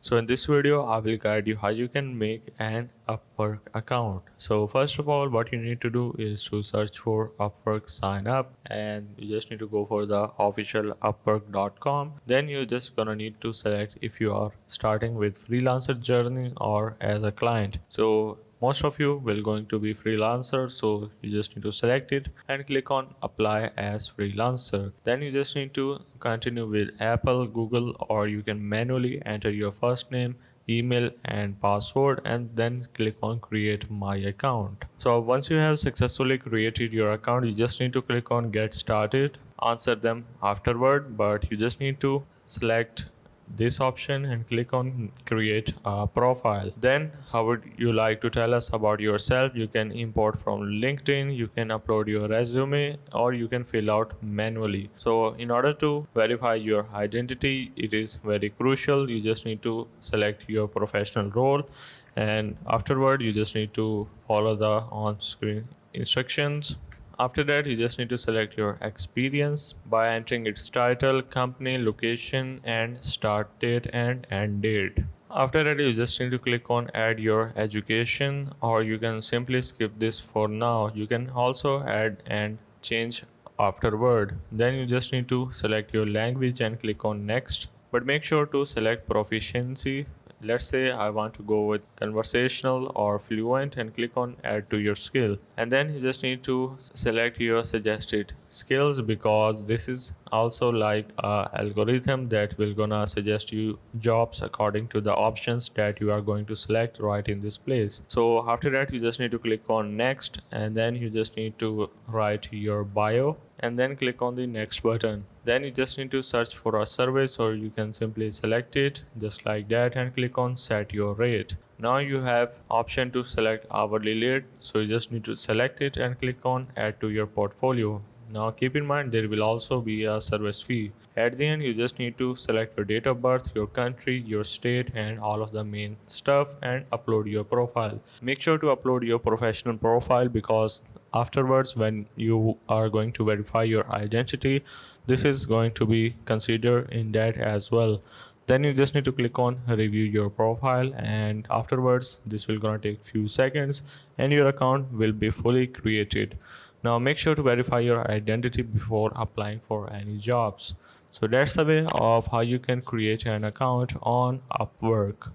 So in this video, I will guide you how you can make an Upwork account. So first of all, what you need to do is to search for Upwork sign up, and you just need to go for the official upwork.com. Then you're just gonna need to select if you are starting with freelancer journey or as a client. So most of you will going to be freelancer, so you just need to select it and click on apply as freelancer. Then you just need to continue with Apple, Google, or you can manually enter your first name, email and password, and then click on create my account. So once you have successfully created your account, you just need to click on get started. Answer them afterward, but you just need to select this option and click on create a profile. Then how would you like to tell us about yourself? You can import from LinkedIn, you can upload your resume, or you can fill out manually. So in order to verify your identity, it is very crucial. You just need to select your professional role, and afterward you just need to follow the on-screen instructions. After that, you just need to select your experience by entering its title, company, location, and start date and end date. After that, you just need to click on add your education, or you can simply skip this for now. You can also add and change afterward. Then you just need to select your language and click on next, but make sure to select proficiency. Let's say I want to go with conversational or fluent, and click on add to your skill. And then you just need to select your suggested skills, because this is also like a algorithm that will gonna suggest you jobs according to the options that you are going to select right in this place. So after that, you just need to click on next, and then you just need to write your bio and then click on the next button. Then you just need to search for a service, or you can simply select it just like that and click on set your rate. Now you have option to select hourly rate, so you just need to select it and click on add to your portfolio. Now keep in mind there will also be a service fee. At the end, you just need to select your date of birth, your country, your state, and all of the main stuff, and upload your profile. Make sure to upload your professional profile, because afterwards when you are going to verify your identity, this is going to be considered in that as well. Then you just need to click on review your profile, and afterwards this will gonna take few seconds and your account will be fully created. Now make sure to verify your identity before applying for any jobs. So that's the way of how you can create an account on Upwork.